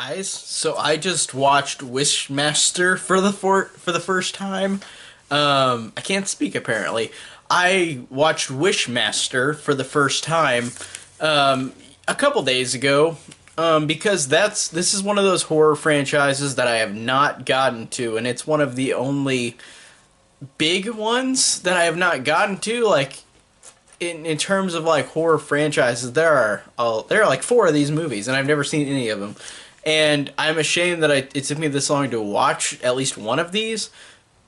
guys. So I just watched Wishmaster for the first time. I can't speak apparently. I watched Wishmaster for the first time a couple days ago because this is one of those horror franchises that I have not gotten to, and it's one of the only big ones that I have not gotten to. Like in terms of like horror franchises, there are like four of these movies, and I've never seen any of them. And I'm ashamed that it took me this long to watch at least one of these.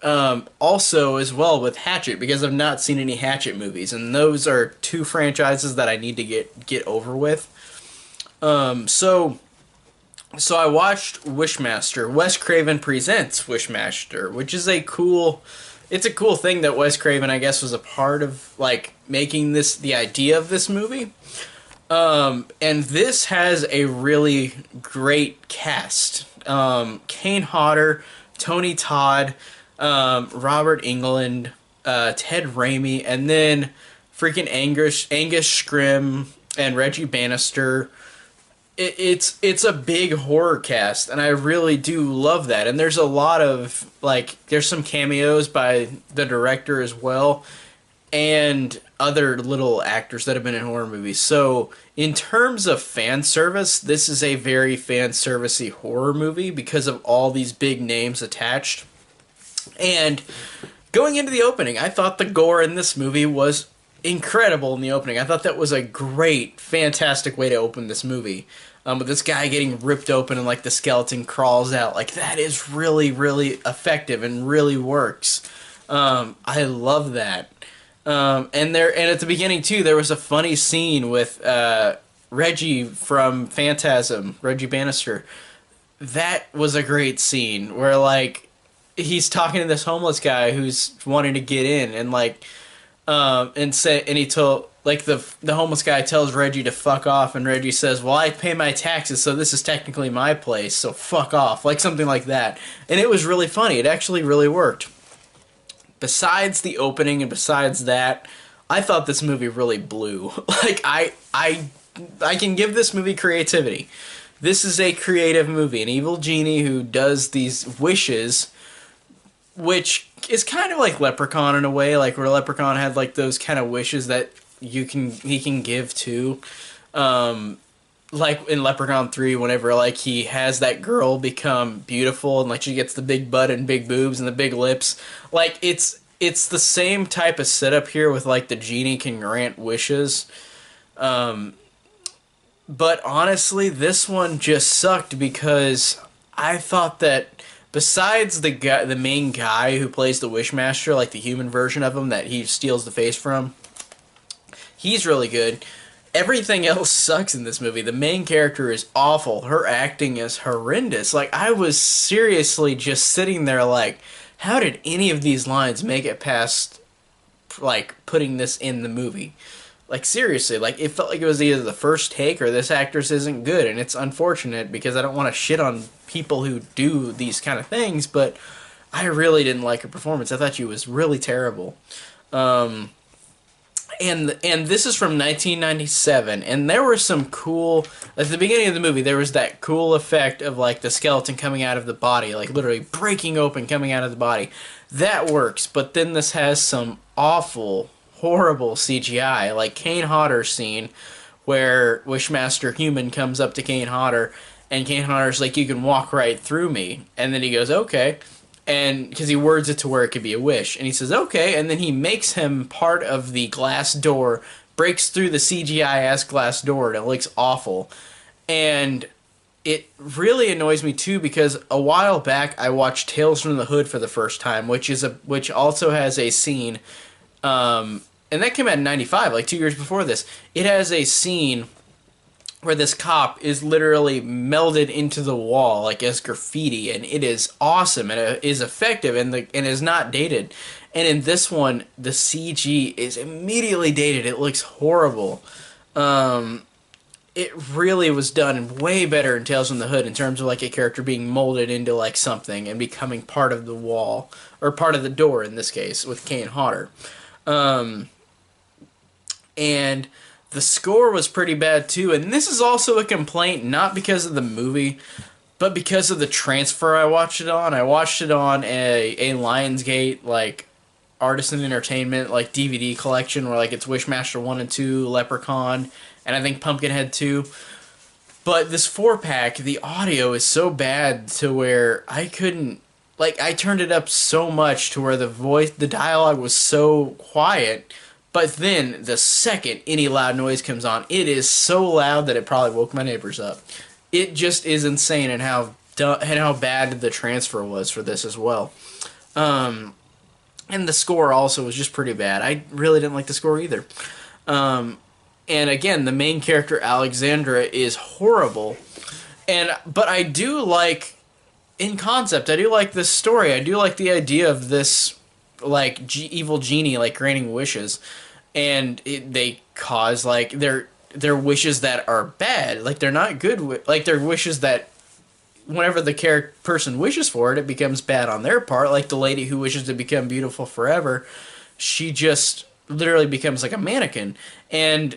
Also, as well with Hatchet, because I've not seen any Hatchet movies, and those are two franchises that I need to get over with. So I watched Wishmaster. Wes Craven presents Wishmaster, which is it's a cool thing that Wes Craven, I guess, was a part of, like, making the idea of this movie. And this has a really great cast. Kane Hodder, Tony Todd, Robert Englund, Ted Raimi, and then freaking Angus Scrimm and Reggie Bannister. It's a big horror cast, and I really do love that. And there's a lot of, like, there's some cameos by the director as well, and other little actors that have been in horror movies. So in terms of fan service, this is a very fan servicey horror movie because of all these big names attached. And going into the opening, I thought the gore in this movie was incredible in the opening. I thought that was a great, fantastic way to open this movie. With this guy getting ripped open and, like, the skeleton crawls out. Like, that is really, really effective and really works. I love that. And at the beginning, too, there was a funny scene with Reggie from Phantasm, Reggie Bannister. That was a great scene where, like, he's talking to this homeless guy who's wanting to get in, and, like, and he told, like, the homeless guy tells Reggie to fuck off, and Reggie says, well, I pay my taxes, so this is technically my place, so fuck off, like something like that. And it was really funny. It actually really worked. Besides the opening and besides that, I thought this movie really blew. Like, I can give this movie creativity. This is a creative movie. An evil genie who does these wishes, which is kind of like Leprechaun in a way, like where Leprechaun had, like, those kind of wishes that he can give to, like in Leprechaun 3, whenever, like, he has that girl become beautiful and, like, she gets the big butt and big boobs and the big lips. Like, it's the same type of setup here with, like, the genie can grant wishes. But honestly, this one just sucked because I thought that besides the main guy who plays the Wishmaster, like the human version of him that he steals the face from, he's really good. Everything else sucks in this movie. The main character is awful. Her acting is horrendous. Like, I was seriously just sitting there like, how did any of these lines make it past, like, putting this in the movie? Like, seriously, like, it felt like it was either the first take or this actress isn't good, and it's unfortunate because I don't want to shit on people who do these kind of things, but I really didn't like her performance. I thought she was really terrible. And this is from 1997, and there were some cool, at the beginning of the movie, there was that cool effect of, like, the skeleton coming out of the body, like, literally breaking open, coming out of the body. That works, but then this has some awful, horrible CGI, like Kane Hodder's scene, where Wishmaster Human comes up to Kane Hodder, and Kane Hodder's like, you can walk right through me, and then he goes, okay, and because he words it to where it could be a wish, and he says okay, and then he makes him part of the glass door, breaks through the CGI-ass glass door, and it looks awful. And it really annoys me too because a while back I watched Tales from the Hood for the first time, which also has a scene, and that came out in '95, like 2 years before this. It has a scene where this cop is literally melded into the wall, like, as graffiti, and it is awesome, and it is effective, and is not dated. And in this one, the CG is immediately dated. It looks horrible. It really was done way better in Tales from the Hood in terms of, like, a character being molded into, like, something and becoming part of the wall, or part of the door in this case, with Kane Hodder. And the score was pretty bad too, and this is also a complaint not because of the movie, but because of the transfer I watched it on a Lionsgate like Artisan Entertainment like DVD collection where like it's Wishmaster 1 and 2, Leprechaun, and I think Pumpkinhead 2. But this 4-pack, the audio is so bad to where I couldn't, like, I turned it up so much to where the dialogue was so quiet. But then the second any loud noise comes on, it is so loud that it probably woke my neighbors up. It just is insane and how bad the transfer was for this as well. And the score also was just pretty bad. I really didn't like the score either. And again, the main character Alexandra is horrible. But I do like, in concept, I do like this story. I do like the idea of this like evil genie like granting wishes, and they cause like their wishes that are bad. Like they're not good. Like they're wishes that whenever the person wishes for it, it becomes bad on their part. Like the lady who wishes to become beautiful forever, she just literally becomes like a mannequin. And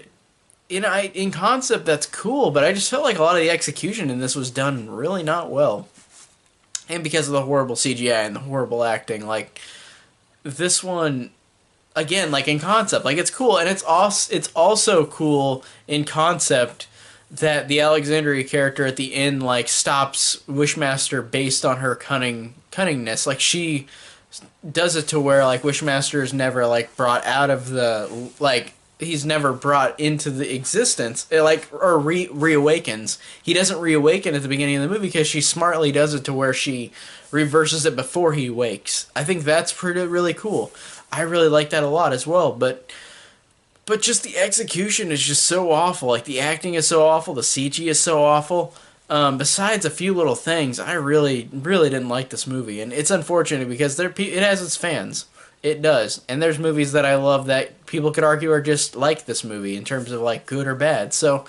in concept, that's cool, but I just felt like a lot of the execution in this was done really not well. And because of the horrible CGI and the horrible acting, like this one, again, like in concept, like it's cool, and it's also cool in concept that the Alexandria character at the end like stops Wishmaster based on her cunningness. Like she does it to where like Wishmaster is never like brought out of the like he's never brought into the existence like or reawakens. He doesn't reawaken at the beginning of the movie because she smartly does it to where she reverses it before he wakes. I think that's really cool. I really like that a lot as well, but just the execution is just so awful. Like, the acting is so awful. The CG is so awful. Besides a few little things, I really, really didn't like this movie. And it's unfortunate because it has its fans. It does. And there's movies that I love that people could argue are just like this movie in terms of, like, good or bad. So,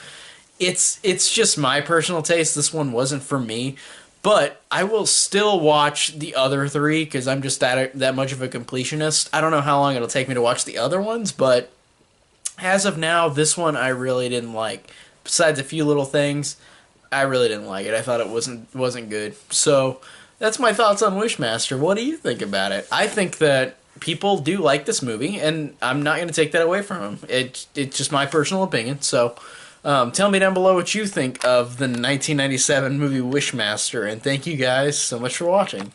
it's just my personal taste. This one wasn't for me. But I will still watch the other three because I'm just that much of a completionist. I don't know how long it'll take me to watch the other ones, but as of now, this one I really didn't like. Besides a few little things, I really didn't like it. I thought it wasn't good. So that's my thoughts on Wishmaster. What do you think about it? I think that people do like this movie, and I'm not going to take that away from them. It's just my personal opinion. So tell me down below what you think of the 1997 movie Wishmaster, and thank you guys so much for watching.